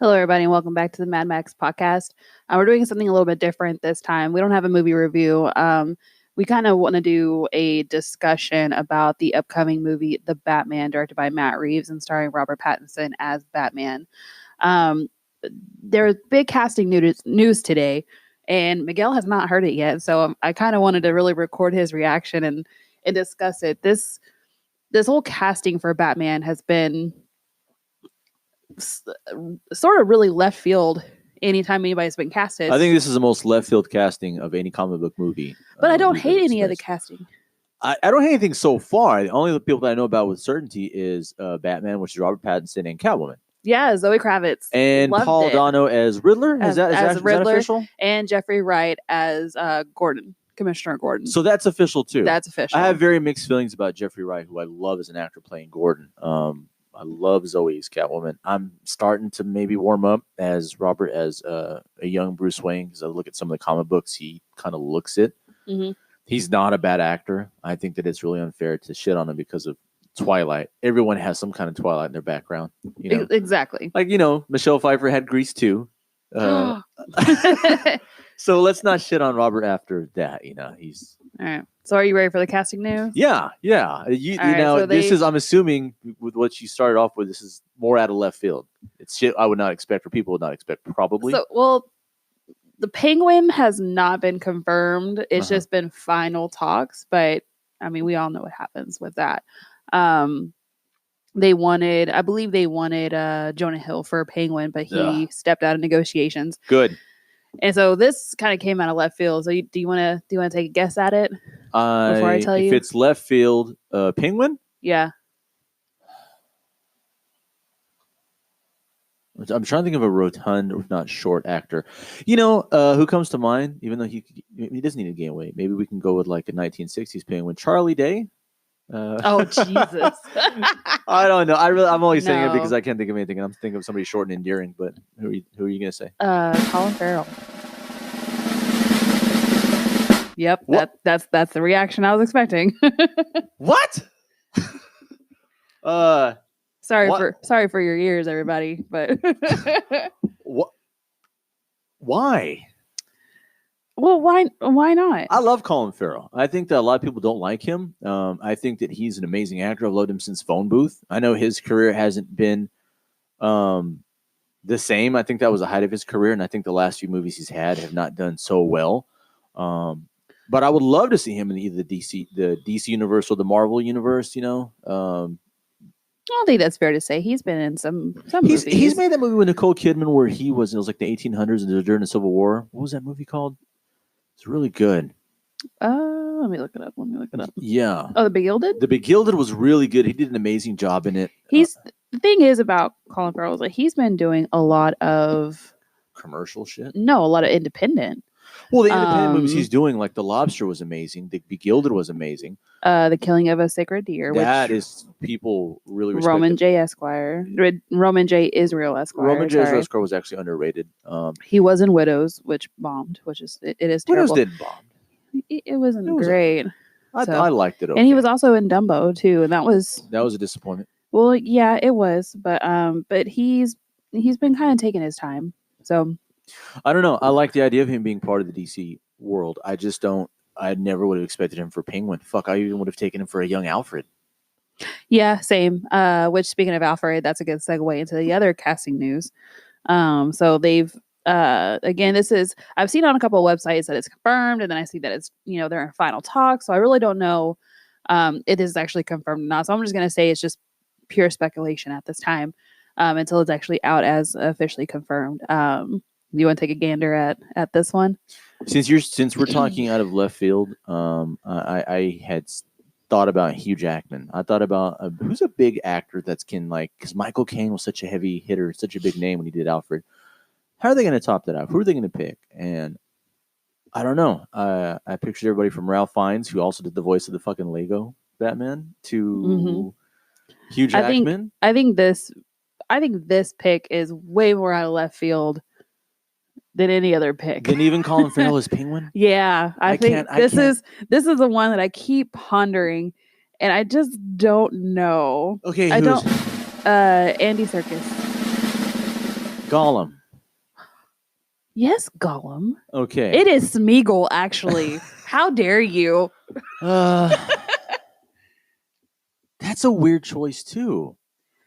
Hello, everybody, and welcome back to the MadMaggs podcast. We're doing something a little bit different this time. We don't have a movie review. We kind of want to do a discussion about the upcoming movie, The Batman, directed by Matt Reeves and starring Robert Pattinson as Batman. There's big casting news today, and Miguel has not heard it yet, so I kind of wanted to really record his reaction and discuss it. This whole casting for Batman has been sort of really left field anytime anybody's been casted. I think this is the most left field casting of any comic book movie. But I don't hate any of the casting. I don't hate anything so far. The only people that I know about with certainty is Batman, which is Robert Pattinson, and Catwoman. Yeah, Zoe Kravitz. And Paul Dano as Riddler. Is that official? And Jeffrey Wright as Gordon, Commissioner Gordon. So that's official too. That's official. I have very mixed feelings about Jeffrey Wright, who I love as an actor playing Gordon. I love Zoe's Catwoman. I'm starting to maybe warm up as Robert as a young Bruce Wayne, because I look at some of the comic books, he kind of looks it. Mm-hmm. He's not a bad actor. I think that it's really unfair to shit on him because of Twilight. Everyone has some kind of Twilight in their background. You know? Exactly. Like, Michelle Pfeiffer had Grease too. So let's not shit on Robert after that. He's... All right. So are you ready for the casting news? Yeah. This is, I'm assuming with what you started off with, this is more out of left field. It's shit I would not expect, or people would not expect, probably. The Penguin has not been confirmed. It's just been final talks, but I mean, we all know what happens with that. I believe they wanted Jonah Hill for Penguin, but he stepped out of negotiations. Good. And so this kind of came out of left field. So do you want to take a guess at it before I tell you? If it's left field, Penguin? Yeah. I'm trying to think of a rotund, if not short actor. Who comes to mind? Even though he doesn't need to gain weight. Maybe we can go with like a 1960s Penguin. Charlie Day? Oh, Jesus. I don't know. I'm only saying it because I can't think of anything. I'm thinking of somebody short and endearing, but who are you going to say? Colin Farrell. Yep, that's the reaction I was expecting. What? Sorry for your ears, everybody, but what? Why? Well, why not? I love Colin Farrell. I think that a lot of people don't like him. I think that he's an amazing actor. I've loved him since Phone Booth. I know his career hasn't been the same. I think that was the height of his career, and I think the last few movies he's had have not done so well. But I would love to see him in either the DC universe or the Marvel universe. I don't think that's fair to say. He's been in some movies. He's made that movie with Nicole Kidman where it was like the 1800s and during the Civil War. What was that movie called? It's really good. Let me look it up. Yeah. Oh, The Begilded? The Begilded was really good. He did an amazing job in it. The thing is about Colin Farrell is that he's been doing a lot of commercial shit. No, a lot of independent. Well, the independent movies he's doing, like The Lobster, was amazing. The Begilded was amazing. The Killing of a Sacred Deer. That is people really respect. Roman J. Esquire. Roman J. Israel Esquire. Roman J. Israel Esquire was actually underrated. He was in Widows, which bombed, it is terrible. Widows did bomb. It wasn't great. I liked it. Okay. And he was also in Dumbo too, and that was a disappointment. Well, yeah, it was, but he's been kind of taking his time. So I don't know. I like the idea of him being part of the DC world. I just don't. I never would have expected him for Penguin. Fuck, I even would have taken him for a young Alfred. Yeah, same. Which, speaking of Alfred, that's a good segue into the other casting news. So they've again, I've seen on a couple of websites that it's confirmed, and then I see that it's they're in final talks. So I really don't know it is actually confirmed or not. So I'm just gonna say it's just pure speculation at this time until it's actually out as officially confirmed. Do you want to take a gander at this one? Since we're talking out of left field, I had thought about Hugh Jackman. I thought about who's a big actor because Michael Caine was such a heavy hitter, such a big name when he did Alfred. How are they going to top that out? Who are they going to pick? And I don't know. I pictured everybody from Ralph Fiennes, who also did the voice of the fucking Lego Batman, to Hugh Jackman. I think this pick is way more out of left field than any other pick. Than even Colin Farrell as Penguin? Yeah. I think this is the one that I keep pondering, and I just don't know. Okay, Andy Serkis. Gollum. Yes, Gollum. Okay. It is Smeagol, actually. How dare you? That's a weird choice too.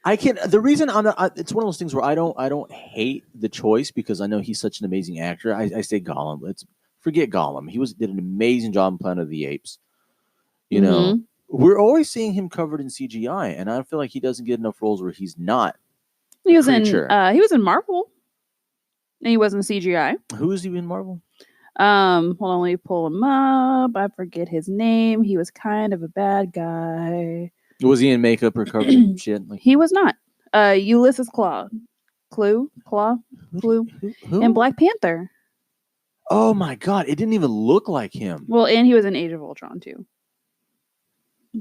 The reason I'm not, it's one of those things where I don't hate the choice because I know he's such an amazing actor. I say Gollum. Let's forget Gollum. He did an amazing job in Planet of the Apes. You know, we're always seeing him covered in CGI, and I feel like he doesn't get enough roles where he's not. He was in Marvel, and he wasn't CGI. Who is he in Marvel? Hold on, let me pull him up. I forget his name. He was kind of a bad guy. Was he in makeup or covered in shit? Like, he was not. Ulysses Clue, and Black Panther. Oh my god, it didn't even look like him. Well, and he was in Age of Ultron too.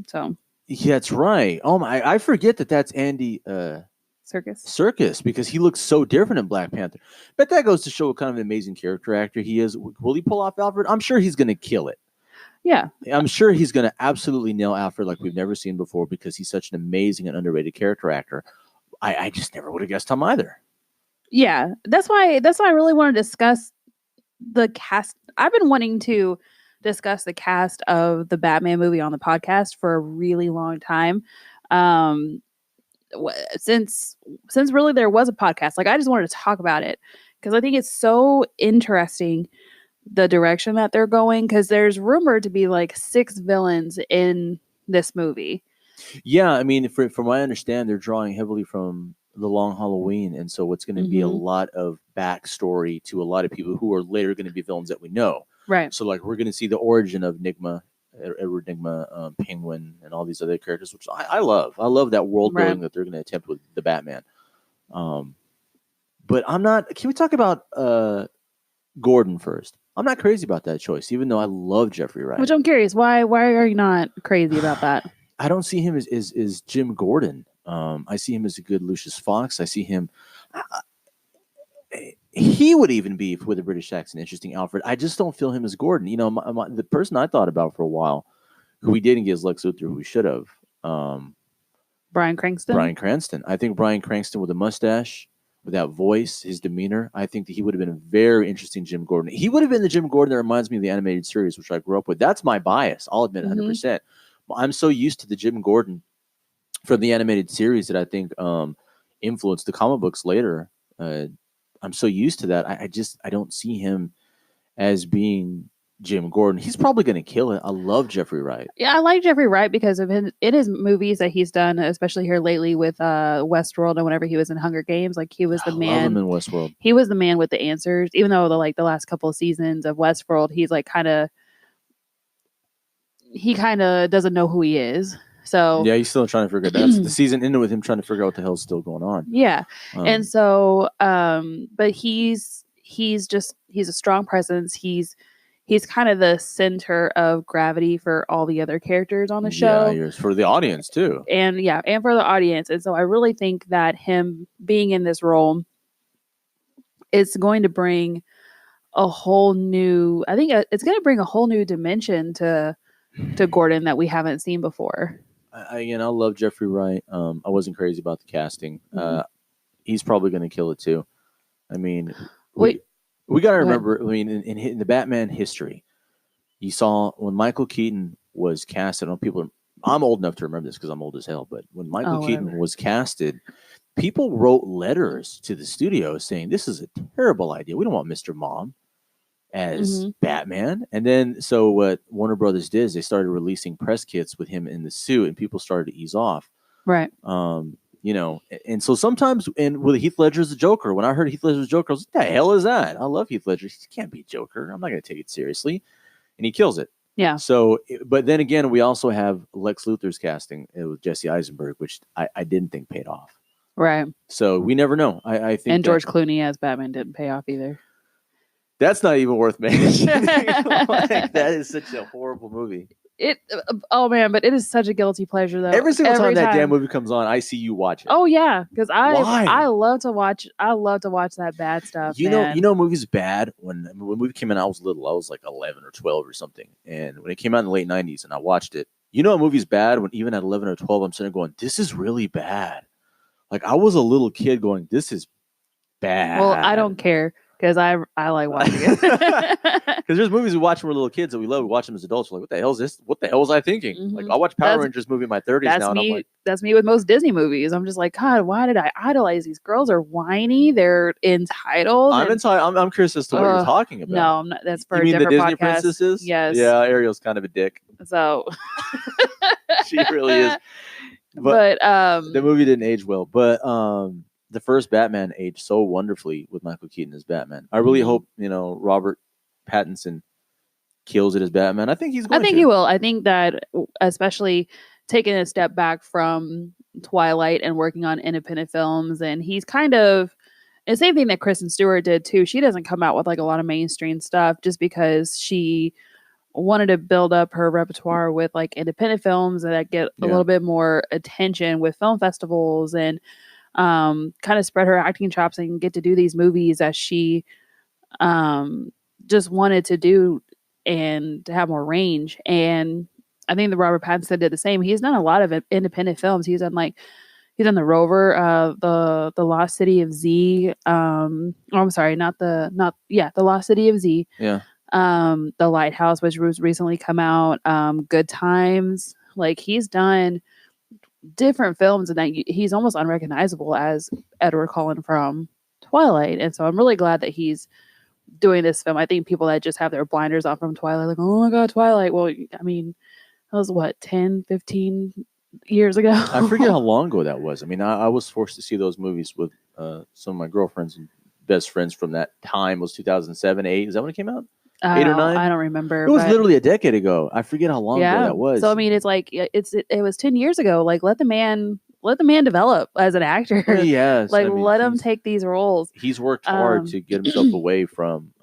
So yeah, that's right. Oh my, I forget that's Andy Serkis because he looks so different in Black Panther. But that goes to show what kind of an amazing character actor he is. Will he pull off Alfred? I'm sure he's going to kill it. Yeah. I'm sure he's going to absolutely nail Alfred like we've never seen before because he's such an amazing and underrated character actor. I just never would have guessed him either. Yeah, that's why I really want to discuss the cast. I've been wanting to discuss the cast of the Batman movie on the podcast for a really long time. Since really there was a podcast, like I just wanted to talk about it because I think it's so interesting the direction that they're going because there's rumored to be like 6 villains in this movie. Yeah, I mean, from what I understand, they're drawing heavily from The Long Halloween, and so it's going to be a lot of backstory to a lot of people who are later going to be villains that we know. Right. So, like, we're going to see the origin of Edward Nygma, Penguin, and all these other characters, which I love. I love that world building that they're going to attempt with the Batman. But I'm not. Can we talk about Gordon first? I'm not crazy about that choice, even though I love Jeffrey Wright. Which I'm curious, why are you not crazy about that? I don't see him as Jim Gordon. I see him as a good Lucius Fox. I see him. He would even be with a British accent, interesting Alfred. I just don't feel him as Gordon. You know, the person I thought about for a while, who we didn't get as Lex Luthor, who we should have. Bryan Cranston. Bryan Cranston. I think Bryan Cranston with a mustache, with that voice, his demeanor, I think that he would have been a very interesting Jim Gordon. He would have been the Jim Gordon that reminds me of the animated series, which I grew up with. That's my bias. I'll admit 100%. I'm so used to the Jim Gordon from the animated series that I think influenced the comic books later. I'm so used to that. I don't see him as being Jim Gordon. He's probably going to kill it. I love Jeffrey Wright. Yeah, I like Jeffrey Wright because of in his movies that he's done, especially here lately with Westworld and whenever he was in Hunger Games. Like he was the man. I love him in Westworld. He was the man with the answers. Even though the last couple of seasons of Westworld, he's like he kind of doesn't know who he is. So yeah, he's still trying to figure it out. That's the season ended with him trying to figure out what the hell's still going on. Yeah. And so but he's a strong presence. He's kind of the center of gravity for all the other characters on the show. Yeah, for the audience too. And for the audience. And so I really think that him being in this role is going to bring a whole new dimension to Gordon that we haven't seen before. I love Jeffrey Wright. I wasn't crazy about the casting. He's probably going to kill it too. I mean, we got to remember. I mean, in the Batman history, you saw when Michael Keaton was casted. I'm old enough to remember this because I'm old as hell. But when Michael Keaton was casted, people wrote letters to the studio saying, "This is a terrible idea. We don't want Mr. Mom as Batman." And then so what Warner Brothers did is they started releasing press kits with him in the suit and people started to ease off. Right. And so sometimes with Heath Ledger's the Joker, when I heard Heath Ledger's Joker, I was like, what the hell is that? I love Heath Ledger. He can't be Joker. I'm not going to take it seriously. And he kills it. Yeah. So, but then again, we also have Lex Luthor's casting with Jesse Eisenberg, which I didn't think paid off. Right. So we never know. I think. And George Clooney as Batman didn't pay off either. That's not even worth mentioning. That is such a horrible movie. But it is such a guilty pleasure though. Every single time that damn movie comes on, I see you watch it. Oh yeah, because I love to watch that bad stuff. You know, a movie's bad when the movie came out. I was little. I was like 11 or 12 or something, and when it came out in the late 90s, and I watched it. You know, a movie's bad when even at 11 or 12, I'm sitting there going, "This is really bad." Like I was a little kid going, "This is bad. Well, I don't care because I like watching it. Because there's movies we watch when we're little kids that we love. We watch them as adults. We're like, what the hell is this? What the hell was I thinking? Mhm. Like, I'll watch Power Rangers movie in my 30s That's now, and I'm like, that's me with most Disney movies. I'm just like, God, why did I idolize these girls? Are whiny. They're entitled. I'm curious as to what you're talking about. No, I'm not, that's for you a mean the different Disney podcast. princesses? Yes. Yeah, Ariel's kind of a dick. So she really is. But the movie didn't age well. But the first Batman aged so wonderfully with Michael Keaton as Batman. I really hope Robert Pattinson kills it as Batman. I think he's going to. I think he will. I think that especially taking a step back from Twilight and working on independent films, and he's kind of the same thing that Kristen Stewart did too. She doesn't come out with like a lot of mainstream stuff just because she wanted to build up her repertoire with like independent films that get a little bit more attention with film festivals and kind of spread her acting chops and get to do these movies that she just wanted to do and to have more range. And I think that Robert Pattinson did the same. He's done a lot of independent films. He's done The Rover, the Lost City of Z. I'm sorry, the Lost City of Z. Yeah. The Lighthouse, which was recently come out. Good Times. Like he's done different films, and that he's almost unrecognizable as Edward Cullen from Twilight. And so I'm really glad that he's doing this film. I think people that just have their blinders off from Twilight, like, oh my God, Twilight. Well, I mean, that was what, 10, 15 years ago? I forget how long ago that was. I mean, I was forced to see those movies with some of my girlfriends and best friends from that time. It was 2007, 8. Is that when it came out? 8 or 9? I don't remember. It was literally a decade ago. I forget how long ago that was. So I mean, it's like it was 10 years ago. Like let the man develop as an actor. Yes. Like let him take these roles. He's worked hard to get himself away from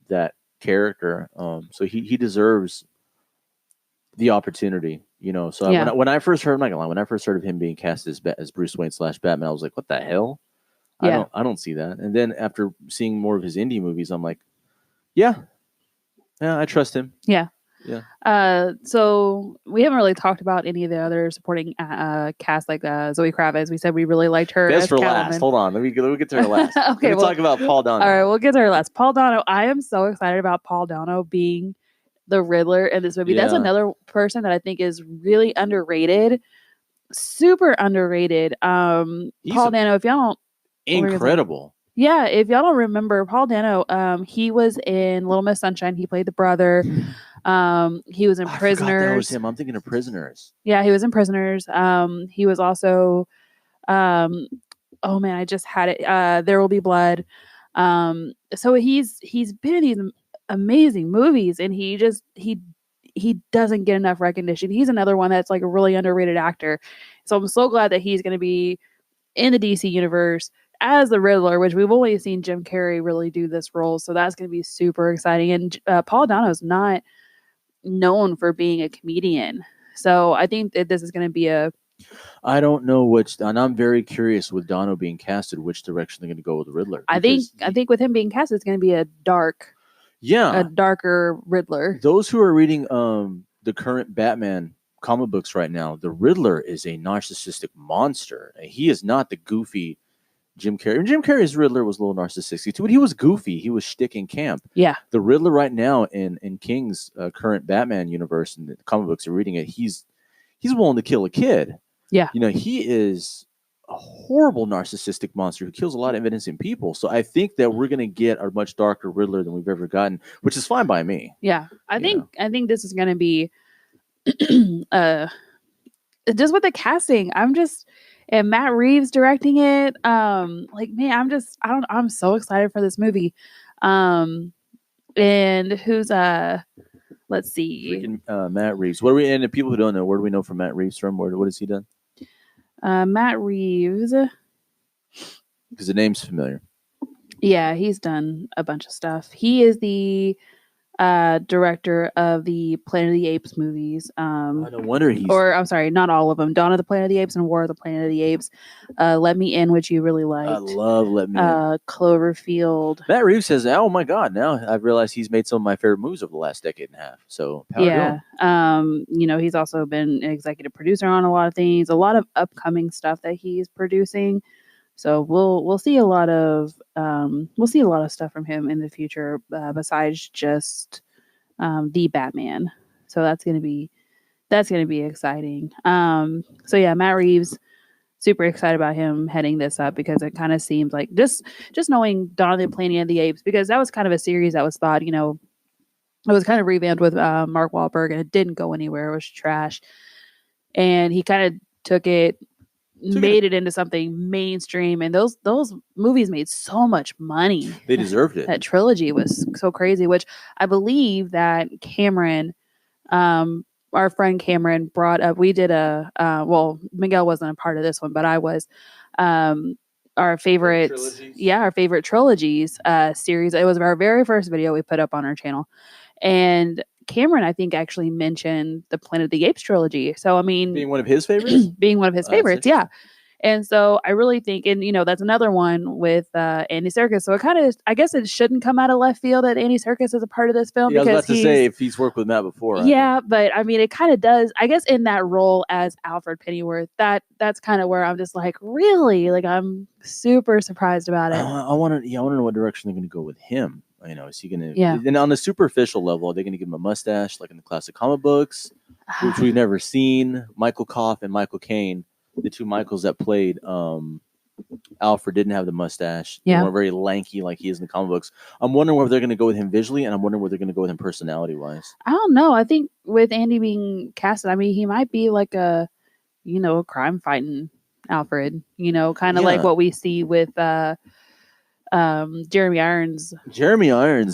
that character. So he deserves the opportunity, So when I first heard, I'm not gonna lie, when I first heard of him being cast as Bruce Wayne / Batman, I was like, what the hell? I don't see that. And then after seeing more of his indie movies, I'm like, yeah, I trust him. Yeah. Yeah. So we haven't really talked about any of the other supporting cast, like Zoe Kravitz. We said we really liked her. Best as for Catwoman. last. Hold on. Let me get to her last. Okay. We'll talk about Paul Dano. All right, we'll get to her last. Paul Dano. I am so excited about Paul Dano being the Riddler in this movie. Yeah. That's another person that I think is really underrated. Super underrated. Paul Dano, if y'all don't. Incredible. Yeah, if y'all don't remember, Paul Dano, he was in Little Miss Sunshine. He played the brother. He was in Prisoners. That was him. I'm thinking of Prisoners. Yeah, he was in Prisoners. He was also, oh man, I just had it. There Will Be Blood. So he's been in these amazing movies, and he doesn't get enough recognition. He's another one that's like a really underrated actor. So I'm so glad that he's going to be in the DC universe as the Riddler, which we've only seen Jim Carrey really do this role. So that's going to be super exciting. And Paul Dano is not known for being a comedian. So I think that this is going to be I don't know and I'm very curious with Dano being casted, which direction they're going to go with the Riddler. I think with him being casted, it's going to be a darker Riddler. Those who are reading the current Batman comic books right now, the Riddler is a narcissistic monster. He is not the goofy Jim Carrey. Jim Carrey's Riddler was a little narcissistic too, but he was goofy. He was shtick in camp. Yeah. The Riddler right now in King's current Batman universe, and the comic books are reading it, he's willing to kill a kid. Yeah. He is a horrible narcissistic monster who kills a lot of innocent people. So I think that we're going to get a much darker Riddler than we've ever gotten, which is fine by me. Yeah. I think this is going to be just with the casting. And Matt Reeves directing it. I'm so excited for this movie. And who's let's see. Freaking, Matt Reeves. And the people who don't know, where do we know from Matt Reeves from? What has he done? Matt Reeves. Because the name's familiar. Yeah, he's done a bunch of stuff. He is the director of the Planet of the Apes movies. No wonder I'm sorry, not all of them. Dawn of the Planet of the Apes and War of the Planet of the Apes. Let Me In, which you really liked. I love Let Me In. Cloverfield. Matt Reeves says, "Oh my God!" Now I've realized he's made some of my favorite movies over the last decade and a half. So yeah, he's also been an executive producer on a lot of things. A lot of upcoming stuff that he's producing. So we'll see a lot of stuff from him in the future, besides just the Batman. So that's gonna be exciting. So yeah, Matt Reeves, super excited about him heading this up, because it kind of seems like just knowing Dawn of the Planet of the Apes, because that was kind of a series that was thought, it was kind of revamped with Mark Wahlberg, and it didn't go anywhere. It was trash, and he kind of took it, made it into something mainstream, and those movies made so much money. They deserved it. That trilogy was so crazy, which I believe that Cameron, our friend Cameron, brought up. We did well, Miguel wasn't a part of this one, but I was. Our favorite trilogies series. It was our very first video we put up on our channel, and Cameron, I think, actually mentioned the Planet of the Apes trilogy. So, I mean, being one of his favorites, yeah. And so I really think, and that's another one with Andy Serkis. So I guess it shouldn't come out of left field that Andy Serkis is a part of this film. Yeah, I was about to say, if he's worked with Matt before. Yeah, but I mean, it kind of does. I guess in that role as Alfred Pennyworth, that's kind of where I'm just like, really, like, I'm super surprised about it. I want to know what direction they're going to go with him. Is he going to? Yeah. And on the superficial level, are they going to give him a mustache like in the classic comic books, which we've never seen? Michael Koff and Michael Caine, the two Michaels that played Alfred, didn't have the mustache. Yeah. They weren't very lanky like he is in the comic books. I'm wondering where they're going to go with him visually, and I'm wondering where they're going to go with him personality-wise. I don't know. I think with Andy being casted, I mean, he might be like a crime-fighting Alfred, kind of like what we see with Jeremy Irons.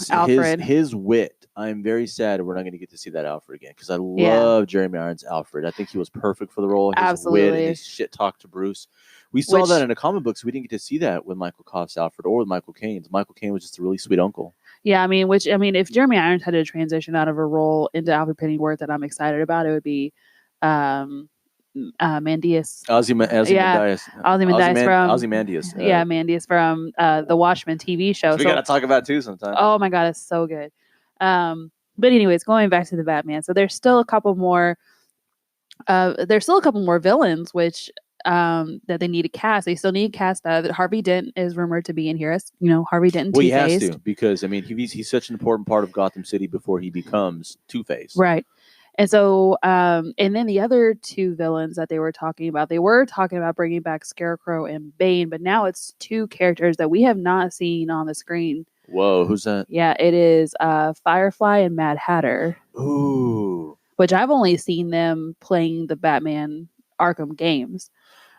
Alfred. His wit. I'm very sad we're not going to get to see that Alfred again, because I love Jeremy Irons' Alfred. I think he was perfect for the role. His wit and his shit talk to Bruce. We saw that in the comic books. We didn't get to see that with Michael Koff's Alfred or with Michael Caine's. Michael Caine was just a really sweet uncle. Yeah, I mean, if Jeremy Irons had to transition out of a role into Alfred Pennyworth that I'm excited about, it would be Mandius. Ozymandias from the Watchmen TV show. So we got to talk about it too sometime. Oh my god, it's so good. But anyways, going back to the Batman, so there's still a couple more villains which that they need to cast. They still need to cast. Harvey Dent is rumored to be in here. Harvey Dent. Well, he has to, because I mean, he's such an important part of Gotham City before he becomes Two-Face. Right. And so, and then the other two villains that they were talking about bringing back Scarecrow and Bane, but now it's two characters that we have not seen on the screen. Whoa, who's that? Yeah, it is Firefly and Mad Hatter. Ooh. Which I've only seen them playing the Batman Arkham games.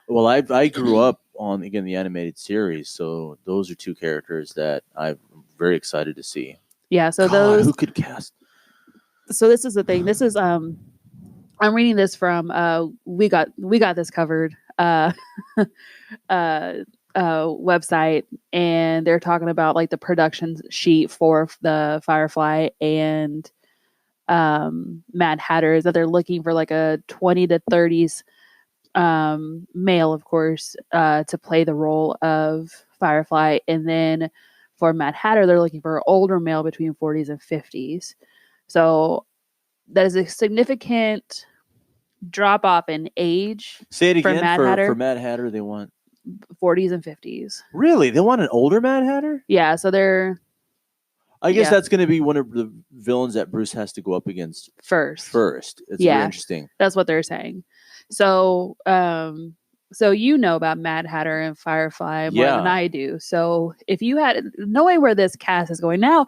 Well, I grew up on, again, the animated series, so those are two characters that I'm very excited to see. Yeah, so who could cast? So this is the thing. This is I'm reading this from we got this covered website, and they're talking about like the production sheet for the Firefly and Mad Hatter, is that they're looking for like a 20 to 30s male, of course, to play the role of Firefly, and then for Mad Hatter they're looking for an older male between 40s and 50s. So that is a significant drop off in age. Say it again. For Mad Hatter, they want 40s and 50s. Really? They want an older Mad Hatter? Yeah, so they're... I guess that's going to be one of the villains that Bruce has to go up against first. It's very interesting. That's what they're saying. So, so about Mad Hatter and Firefly more than I do. So if you had knowing where this cast is going, now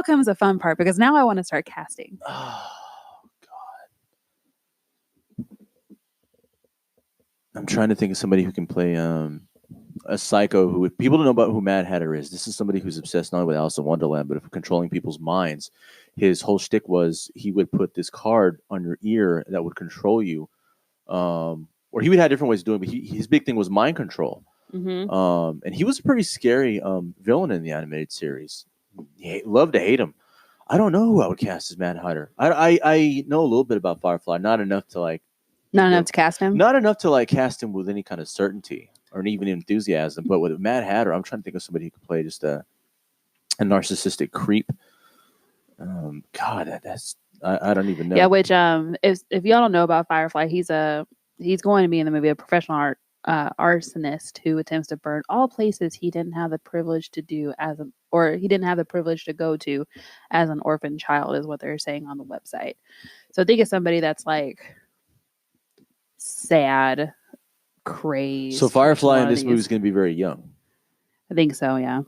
comes the fun part, because now I want to start casting. Oh God. I'm trying to think of somebody who can play a psycho who, if people don't know about who Mad Hatter is, this is somebody who's obsessed not only with Alice in Wonderland, but of controlling people's minds. His whole shtick was he would put this card on your ear that would control you. Or he would have different ways of doing it, but his big thing was mind control. Mm-hmm. And he was a pretty scary villain in the animated series. Love to hate him. I don't know who I would cast as Mad Hatter. I know a little bit about Firefly, not enough to cast him. Not enough to cast him with any kind of certainty or even enthusiasm. But with Mad Hatter, I'm trying to think of somebody who could play just a narcissistic creep. God, that's I don't even know. Yeah, which if y'all don't know about Firefly, he's going to be in the movie A Professional arsonist who attempts to burn all places he didn't have the privilege to do he didn't have the privilege to go to as an orphan child, is what they're saying on the website. So I think it's somebody that's like sad, crazed. So Firefly in this movie is going to be very young. I think so, yeah.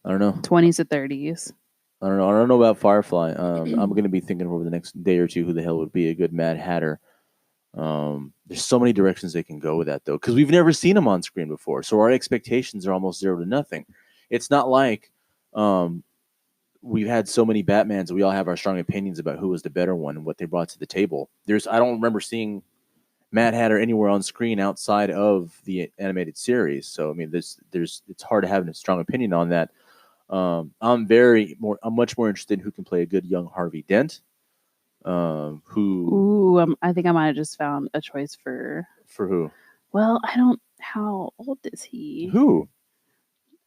I don't know. 20s to 30s. I don't know about Firefly. I'm going to be thinking over the next day or two who the hell would be a good Mad Hatter. There's so many directions they can go with that, though, because we've never seen him on screen before. So our expectations are almost 0 to nothing. It's not like we've had so many Batmans and we all have our strong opinions about who was the better one and what they brought to the table. I don't remember seeing Mad Hatter anywhere on screen outside of the animated series. So I mean, it's hard to have a strong opinion on that. I'm much more interested in who can play a good young Harvey Dent. I think I might have just found a choice for who? Well, how old is he? Who?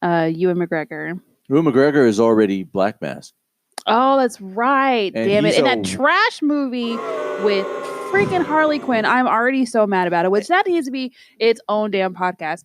Ewan McGregor. Ewan McGregor is already Black Mask. Oh, that's right. And damn it. In that trash movie with freaking Harley Quinn. I'm already so mad about it, which that needs to be its own damn podcast.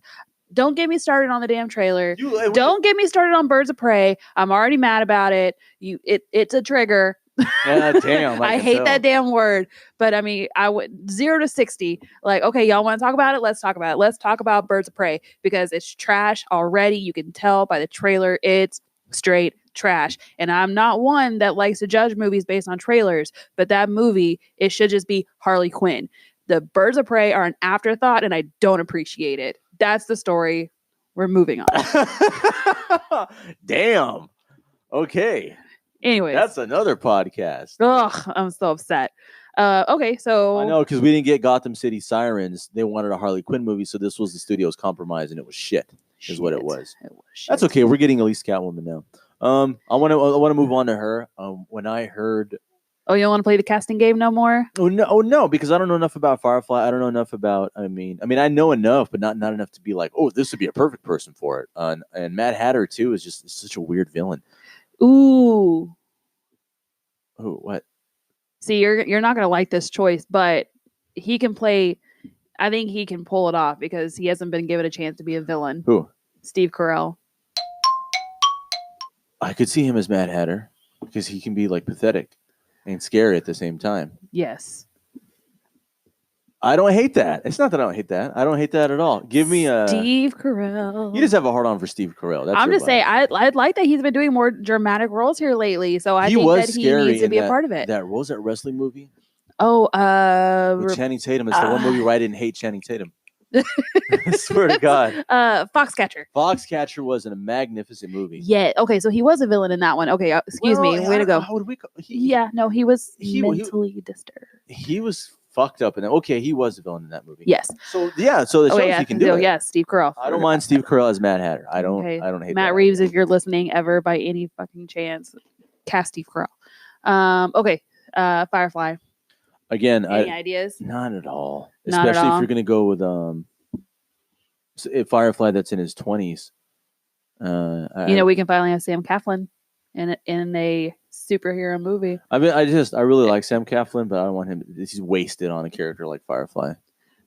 Don't get me started on the damn trailer. Don't get me started on Birds of Prey. I'm already mad about it. It's a trigger. Yeah, damn. I hate that damn word. But I mean, I would 0 to 60. Like, okay, y'all want to talk about it? Let's talk about it. Let's talk about Birds of Prey because it's trash already. You can tell by the trailer. It's straight trash. And I'm not one that likes to judge movies based on trailers, but that movie, it should just be Harley Quinn. The Birds of Prey are an afterthought, and I don't appreciate it. That's the story. We're moving on. Damn. Okay. Anyways. That's another podcast. Ugh, I'm so upset. Okay, so... I know, because we didn't get Gotham City Sirens. They wanted a Harley Quinn movie, so this was the studio's compromise, and it was shit, is what it was. That's okay. We're getting at least Catwoman now. I want to move on to her. When I heard... Oh, you don't want to play the casting game no more? Oh no, because I don't know enough about Firefly. I don't know enough about. I mean, I know enough, but not enough to be like, oh, this would be a perfect person for it. And Mad Hatter too is just such a weird villain. Ooh. Oh, what? See, you're not gonna like this choice, but he can play. I think he can pull it off because he hasn't been given a chance to be a villain. Who? Steve Carell. I could see him as Mad Hatter because he can be like pathetic and scary at the same time. Yes. I don't hate that. It's not that I don't hate that. I don't hate that at all. Give me a Steve Carell. You just have a hard on for Steve Carell. That's I'm just saying. I'd like that he's been doing more dramatic roles here lately. So I think that he needs to be a part of it. That was that wrestling movie. Oh, with Channing Tatum. It's the one movie where I didn't hate Channing Tatum. I swear to God. Foxcatcher. Foxcatcher was a magnificent movie. Yeah. Okay. So he was a villain in that one. Okay. Excuse me. Way to go. How would we? He was mentally disturbed. He was fucked up in that. Okay, he was a villain in that movie. Yes. So yeah. So the shows he can do it. Yes, Steve Carell. I don't mind Steve Carell as Mad Hatter. I don't hate Matt Reeves. If you're listening ever by any fucking chance, cast Steve Carell. Okay. Firefly. Again, any ideas? Not at all. Not Especially at all. if you're going to go with Firefly that's in his 20s. We can finally have Sam Claflin in a superhero movie. I mean, I really like Sam Claflin, but I don't want him. He's wasted on a character like Firefly.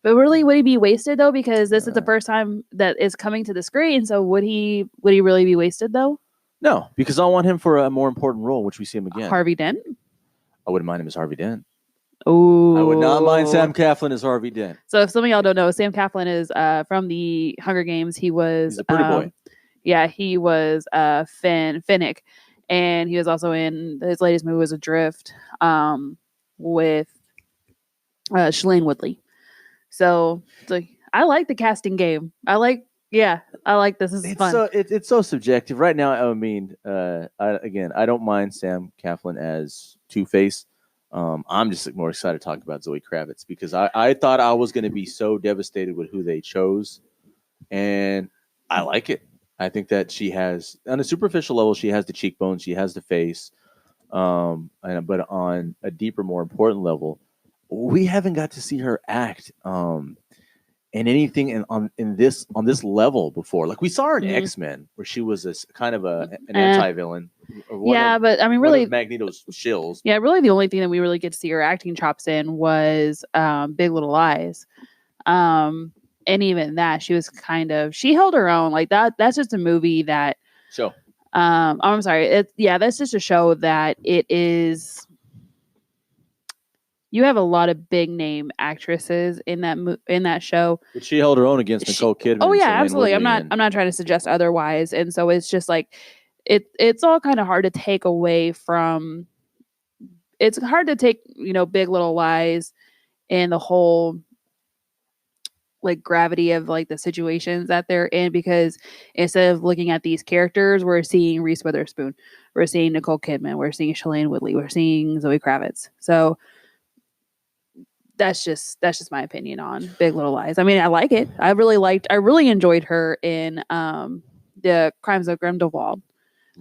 But really, would he be wasted though? Because this is the first time that is coming to the screen. So would he really be wasted though? No, because I want him for a more important role, which we see him again. Harvey Dent. I wouldn't mind him as Harvey Dent. Oh, I would not mind Sam Claflin as Harvey Dent. So if some of y'all don't know, Sam Claflin is from the Hunger Games. He's a pretty boy. Yeah, he was Finnick, and he was also in his latest movie was Adrift with Shailene Woodley. So I like the casting game. I like this. This is fun. It's so subjective right now. I mean, I don't mind Sam Claflin as Two-Face. I'm just more excited to talk about Zoe Kravitz because I thought I was going to be so devastated with who they chose, and I like it. I think that she has, on a superficial level, she has the cheekbones, she has the face, but on a deeper, more important level, we haven't got to see her act. in anything on this level before. Like we saw her in Mhm. X-Men, where she was this kind of an anti-villain. But I mean, one really, of Magneto's shills. yeah, really, the only thing that we really get to see her acting chops in was Big Little Lies. And even that, she held her own. Like that's just a movie that Show. I'm sorry. That's just a show that it is. You have a lot of big name actresses in that show. But she held her own against Nicole Kidman. Oh yeah, absolutely. I'm not trying to suggest otherwise. And so it's just like it's all kind of hard to take away from. It's hard to take Big Little Lies and the whole like gravity of like the situations that they're in, because instead of looking at these characters, we're seeing Reese Witherspoon, we're seeing Nicole Kidman, we're seeing Shailene Woodley, we're seeing Zoe Kravitz. So that's just my opinion on Big Little Lies. I mean, I like it. I really enjoyed her in the Crimes of Grindelwald.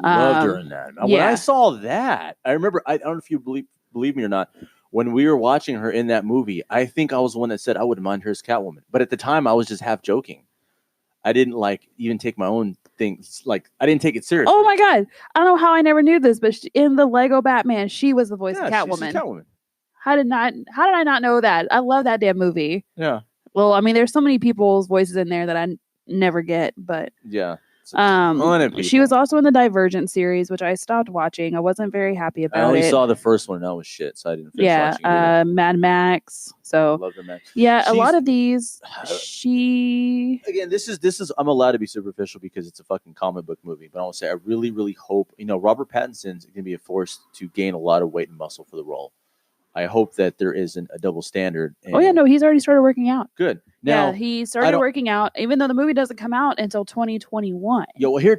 Loved her in that. Yeah. When I saw that, I remember, I don't know if you believe me or not, when we were watching her in that movie, I think I was the one that said I wouldn't mind her as Catwoman. But at the time, I was just half joking. I didn't even take my own things. Like, I didn't take it seriously. Oh my God. I don't know how I never knew this, but in the Lego Batman, she was the voice of Catwoman. She's Catwoman. How did I not know that? I love that damn movie. Yeah. Well, I mean, there's so many people's voices in there that I never get, but yeah. She was also in the Divergent series, which I stopped watching. I wasn't very happy about it. I only saw the first one, and that was shit, so I didn't finish watching it. MadMaggs. So love her, Max. Yeah, a lot of these. Again, this is. I'm allowed to be superficial because it's a fucking comic book movie, but I will say I really, really hope Robert Pattinson's going to be forced to gain a lot of weight and muscle for the role. I hope that there isn't a double standard. He's already started working out. Good. Now, he started working out, even though the movie doesn't come out until 2021.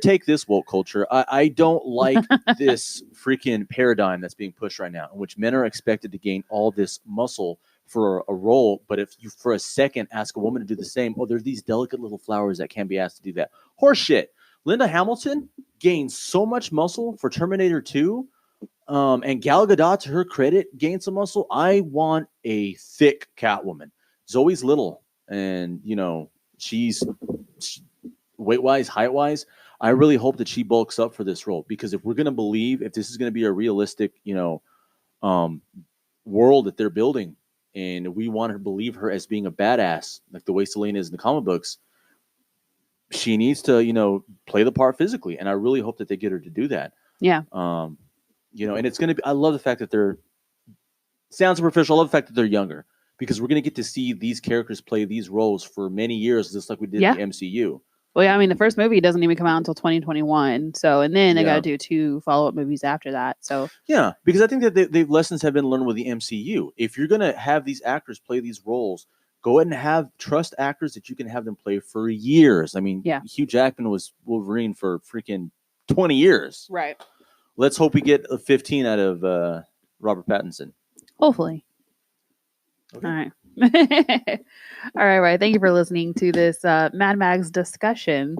Take this, woke culture. I don't like this freaking paradigm that's being pushed right now, in which men are expected to gain all this muscle for a role, but if you for a second ask a woman to do the same, there's these delicate little flowers that can't be asked to do that. Horseshit. Linda Hamilton gained so much muscle for Terminator 2. And Gal Gadot, to her credit, gained some muscle. I want a thick Catwoman. Zoe's little, and she's weight-wise, height-wise. I really hope that she bulks up for this role, because if we're gonna believe, if this is gonna be a realistic, world that they're building, and we want to believe her as being a badass, like the way Selena is in the comic books, she needs to, play the part physically, and I really hope that they get her to do that. Yeah. And it's going to be, I love the fact that sounds superficial. I love the fact that they're younger, because we're going to get to see these characters play these roles for many years, just like we did in the MCU. Well, yeah, I mean, the first movie doesn't even come out until 2021. So, and then they got to do 2 follow-up movies after that. So, yeah, because I think that the lessons have been learned with the MCU. If you're going to have these actors play these roles, go ahead and trust actors that you can have them play for years. I mean, Hugh Jackman was Wolverine for freaking 20 years. Right. Let's hope we get a 15 out of Robert Pattinson. Hopefully. Okay. All right. All right. Thank you for listening to this MadMaggs discussion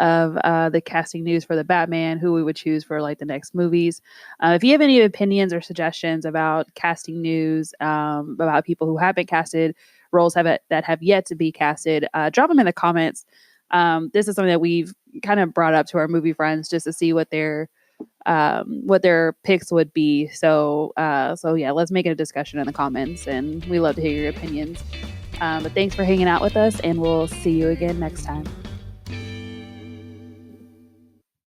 of the casting news for the Batman, who we would choose for like the next movies. If you have any opinions or suggestions about casting news, about people who have been casted, roles that have yet to be casted, drop them in the comments. This is something that we've kind of brought up to our movie friends just to see what their picks would be. So yeah, let's make it a discussion in the comments, and we love to hear your opinions. But thanks for hanging out with us, and we'll see you again next time.